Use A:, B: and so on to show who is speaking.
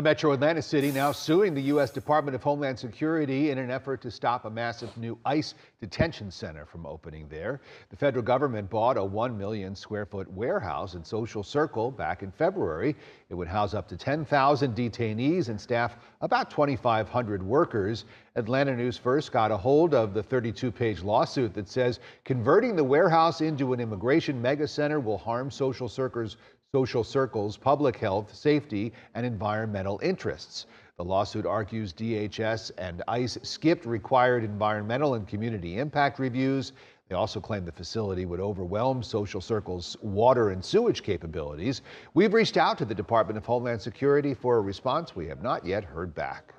A: Metro Atlantic City now suing the U.S. Department of Homeland Security in an effort to stop a massive new ICE detention center from opening there. The federal government bought a 1 million square foot warehouse in Social Circle back in February. It would house up to 10,000 detainees and staff about 2,500 workers. Atlanta News first got a hold of the 32-page lawsuit that says converting the warehouse into an immigration mega center will harm Social Circle's public health, safety, and environmental interests. The lawsuit argues DHS and ICE skipped required environmental and community impact reviews. They also claim the facility would overwhelm Social Circle's water and sewage capabilities. We've reached out to the Department of Homeland Security for a response. We have not yet heard back.